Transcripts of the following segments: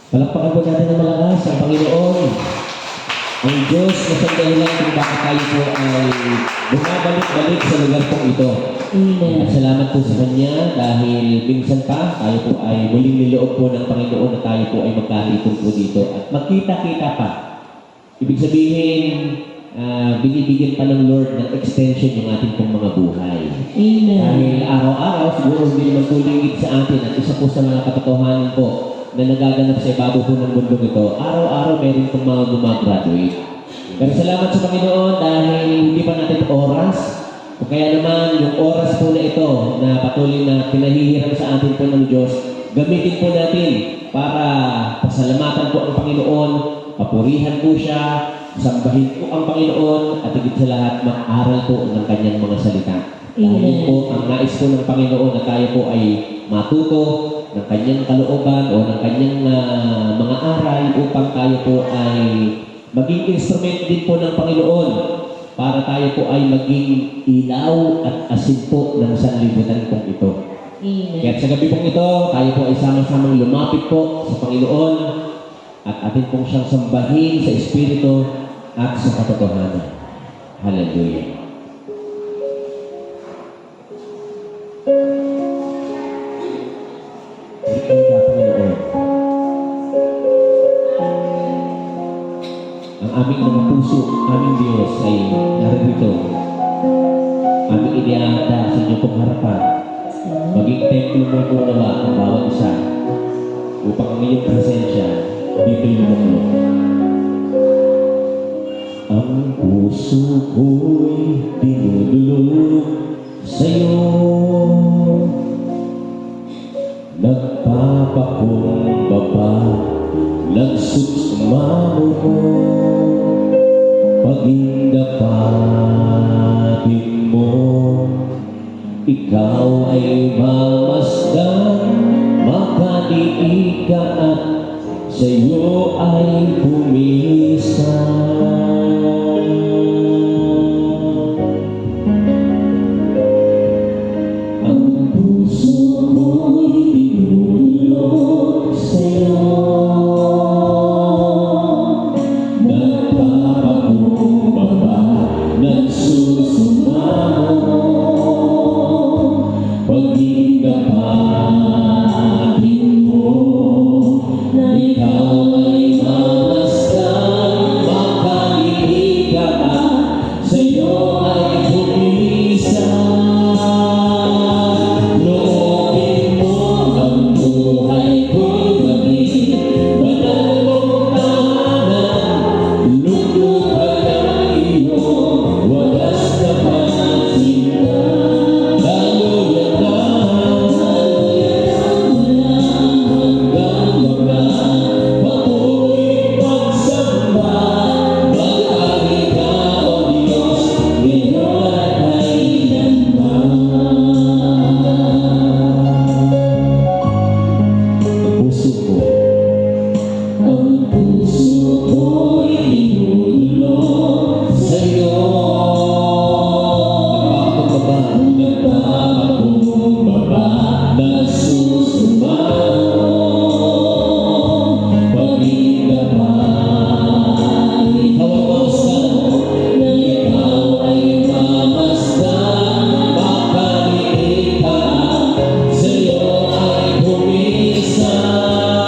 Palakpakan po natin ng malakas ang Panginoon. Ang Diyos na sa dahilan kung bakit tayo po ay bumabalik-balik sa lugar pong ito. Amen. At salamat po sa Kanya dahil minsan pa tayo po ay muling niloob po ng Panginoon na tayo po ay magkahitong po dito at magkita-kita pa. Ibig sabihin, binibigyan pa ng Lord ng extension yung ating pong mga buhay. Amen. Dahil araw-araw, siguro hindi naman po lingid sa atin at isa po sa mga katotohanan po na nagaganap sa ibabaw po ng mundo ito, araw-araw meron pong mga gumagraduate. Pero salamat sa Panginoon dahil hindi pa natin oras, o kaya naman yung oras po na ito na patuloy na pinahihiram sa atin po ng Diyos, gamitin po natin para pasalamatan po ang Panginoon, papurihan po siya, sambahin po ang Panginoon, at higit sa lahat, mag-aral po ng kanyang mga salita. Dahil po, ang nais po ng Panginoon na tayo po ay matuto ng kanyang kalooban o ng kanyang mga aral upang tayo po ay maging instrument din po ng Panginoon para tayo po ay maging ilaw at asin po ng sanlibutan pong ito. Amen. Kaya sa gabi pong ito, tayo po ay sama-samang lumapit po sa Panginoon at atin pong siyang sambahin sa Espiritu at sa katotohanan. Hallelujah. Ang aming mga puso, aming Diyos ay narito. Aming iniaanda sa inyong pong harapan. Maging templo mo po nawa ang bawat isa upang ang iyong presensya dito'y lumuklo. Ang puso ko'y dinudulog sa'yo, nagpapakumbaba, nagsusumamo mo, pag-indapatin mo, ikaw ay mamasdan, makaliika at sa'yo ay pumisan. Ang puso mo'y tinulog sa'yo, nagpapakumbaba, nagsusumamo, pag-indapatin mo, na ikaw ay mamasdan, makaliika at sa'yo ay pumisan. Loobin mo ang buhay ko'y maging banal mong tahanan, lugluhan ang iyong wagas na pagsinta. Daluyan na hanggang walang patuloy pagsamba, mag-ari ka o Diyos, ngayon at kailanman. Ang puso ko'y tinulog sa'yo, nagpapakumbaba, nagsusumamo, pag-indapatin mo, na ikaw ay mamasdan, makaliika at sa'yo ay pumisan.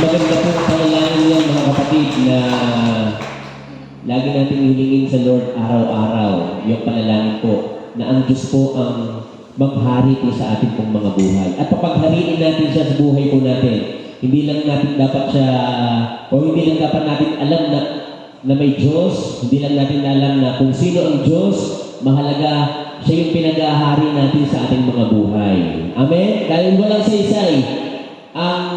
maganda po ang panalangin yan mga kapatid na lagi natin hilingin sa Lord araw-araw yung panalangin po na ang Diyos po ang maghari po sa ating pong mga buhay. At papaghariin natin siya sa buhay po natin. Hindi lang natin dapat siya, o hindi lang dapat natin alam na may Diyos, hindi lang natin alam na kung sino ang Diyos, mahalaga siya yung pinag-ahari natin sa ating mga buhay. Amen? Dahil walang saysay, ang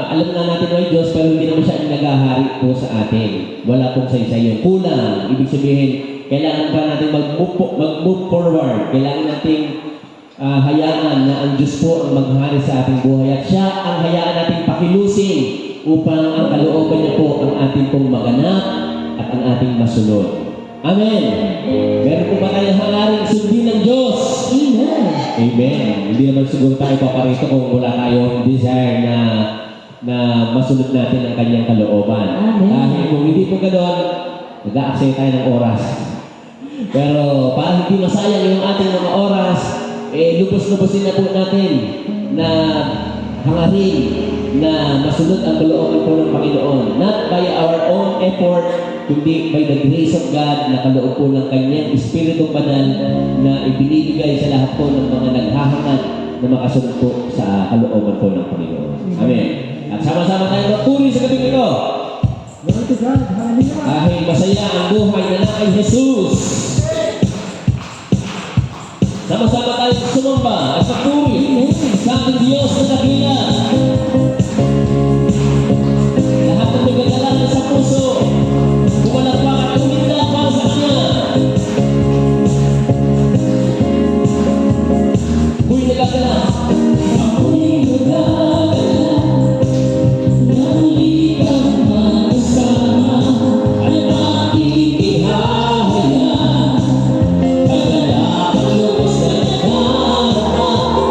alam na natin ay Diyos, pero hindi naman siya ang nag-ahari po sa atin. Wala pong saysay yun. Kulang. Ibig sabihin, kailangan pa natin mag-move forward. Kailangan natin hayaan na ang Diyos po ang maghari sa ating buhay at siya ang hayaan natin pakilusin upang ang kalooban niya po ang ating pong maganap at ang ating masunod. Amen! Meron po ba tayong hangaring sundin ng Diyos? Amen. Amen! Hindi naman siguro tayo paparito kung wala tayong desire na masunod natin ang kanyang kalooban. Amen. Dahil kung hindi po gano'n, nag-aaksaya tayo ng oras. Pero para hindi masayang yung ating mga oras, lubos-lubosin na po natin na hangarin na masunod ang kalooban po ng Panginoon. Not by our own effort, kundi by the grace of God na kaloob po ng Kanyang Espiritu Banal na ibinibigay sa lahat po ng mga naghahangad na makasunod po sa kalooban po ng Panginoon. Amen. At sama-sama tayo magpuri sa gabi ito. Glory to God. Hallelujah. Dahil masaya ang buhay na kay Jesus. Sama-sama tayo sumamba at magpuri sa ating Diyos na dakila. Lahat ng may gagalanan sa puso, pumalakpak at uminda para sa Kanya. Ako'y nagagala. Ako'y nagagala. Nanglig ang magkasama at aking ihahaya. Pagkalak ang lubos na nakarama,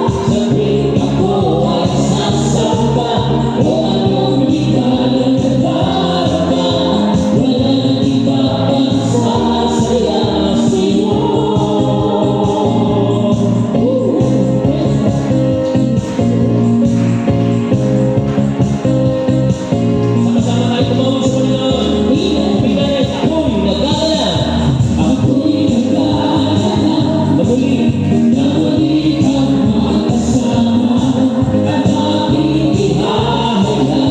sa tuwing ako ay sasamba o anong ligaw ng nadarama. Walang iba pang sasaya sa'yo. Sama-sama tayo tumawag sa Panginoon. Pinay, ako'y nagagala. Ako'y nagagala. Namuli kang makasama at aking ihahaya.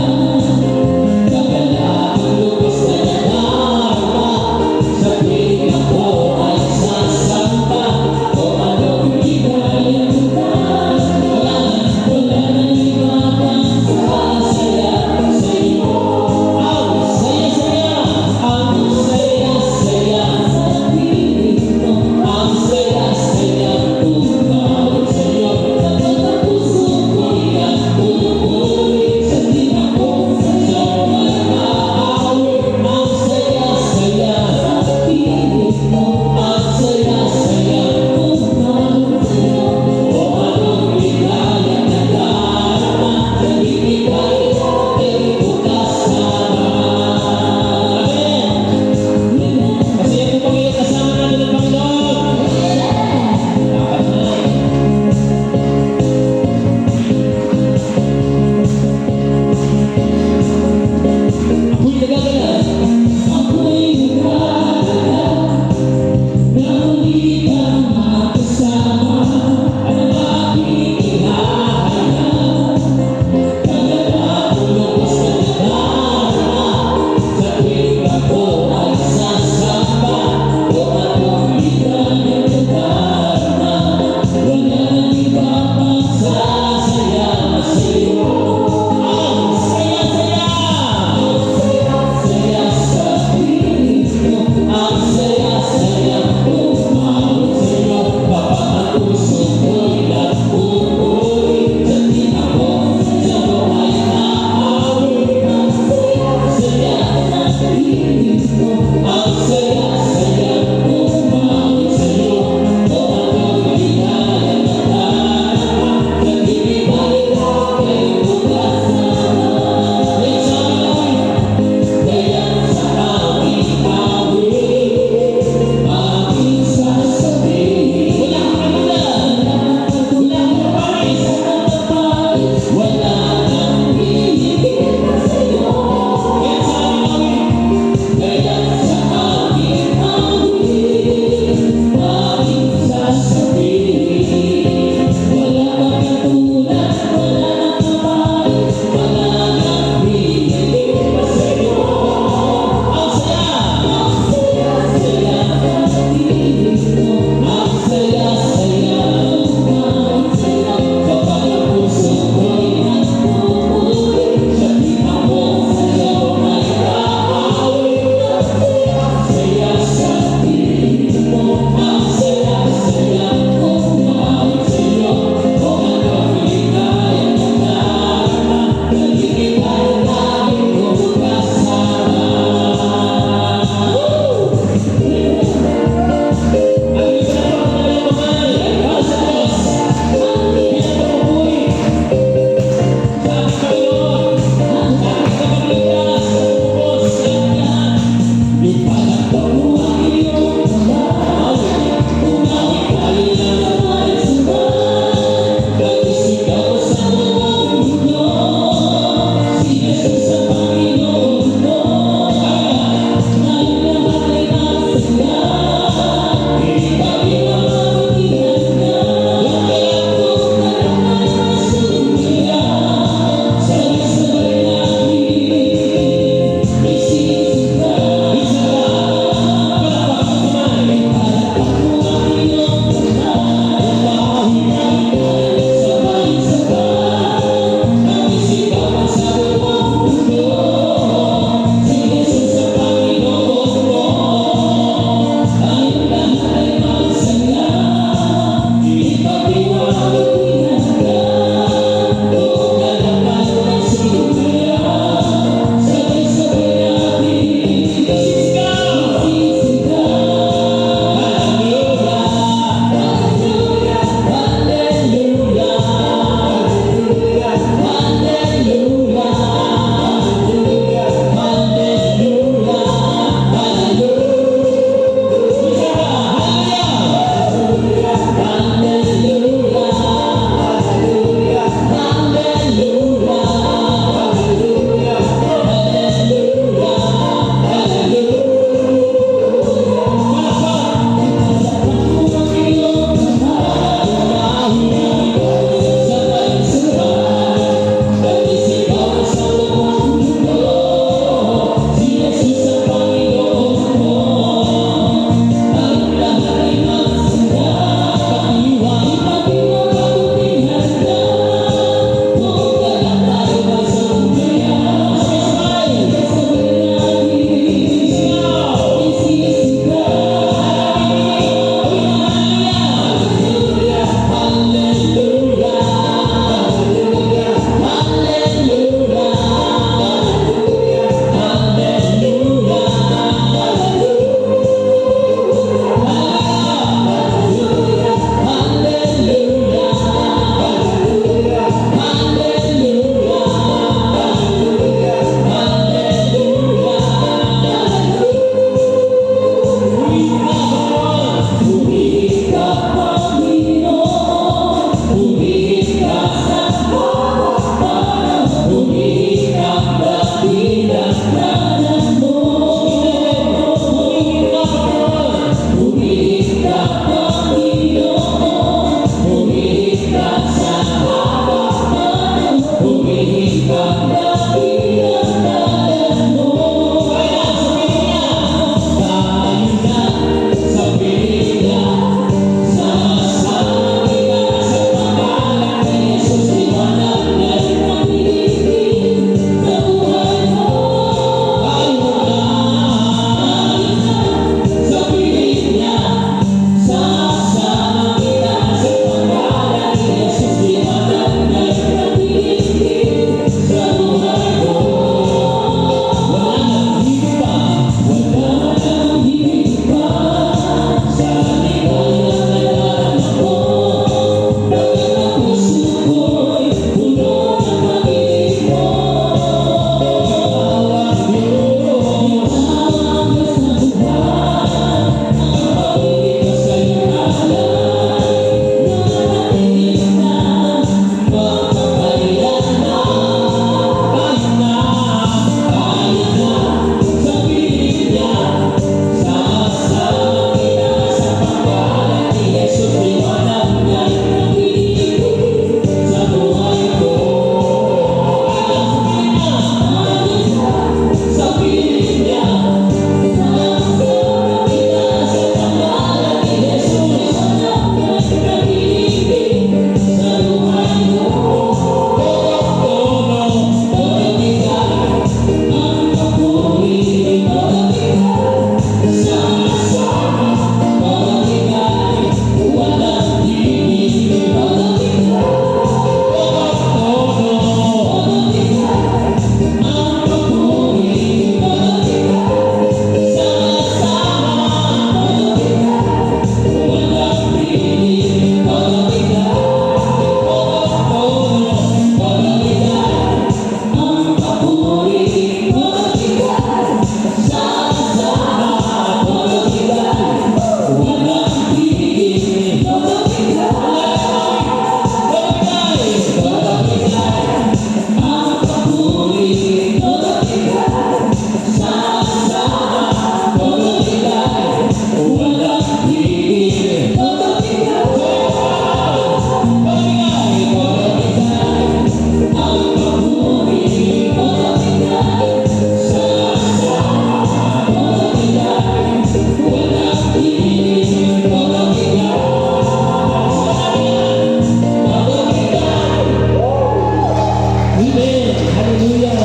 hallelujah.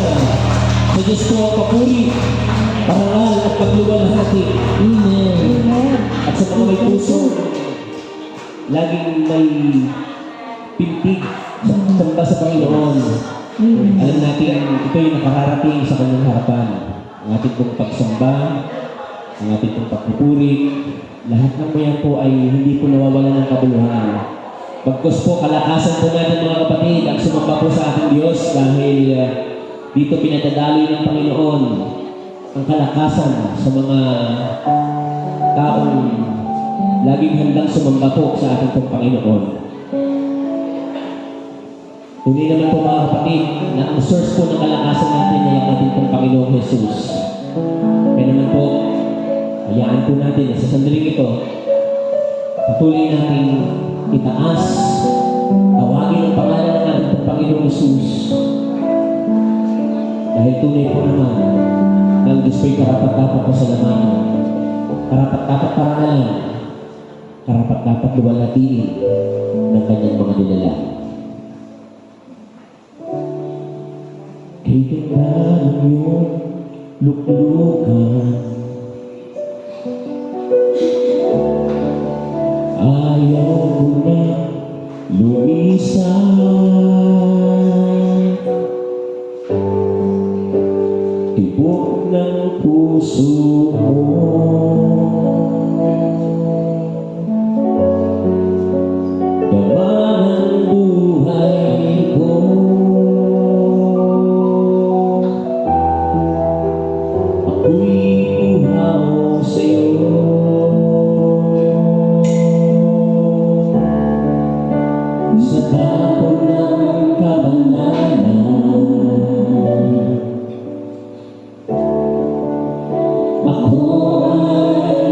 Sa Diyos po ang papuri, parangal at pagluwalhati. Amen. At sa mga may puso, laging may pintig sa samba sa Panginoon. Alam natin, ito yung nakararating sa kanyang harapan. Ang ating pong pagsamba, ang ating pong pagpupuri, lahat ng yan po ay hindi po nawawala ng kabuluhan. Pagkos po, kalakasan po natin mga kapatid ang sumamba po sa ating Diyos dahil dito pinatadaloy ng Panginoon ang kalakasan sa mga taong laging handang sumamba po sa ating pong Panginoon. Tunay naman po mga kapatid na ang source po ng kalakasan natin ay ang ating pong Panginoong Jesus. Kaya naman po, hayaan po natin na sa sandaling ito, patuloy natin itaas, tawagin ang pangalan ng ating pong Panginoong Jesus. Dahil tunay po naman, ng Diyos po'y karapat-dapat po sa laman, karapat-dapat parangalan, karapat-dapat luwalhatiin ng kanyang mga dinala. Kay ganda ng iyong luklukan, ayaw ko na lumisan. Tibok ng puso mo, dama ng buhay ko. Ako'y uhaw sa'yo. Sa tapo ng kabanalan, ako ay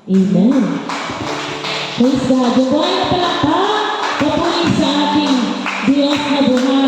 Amen. Praise God. Yung buhay na palakpak, papuri sa ating Diyos na buhay.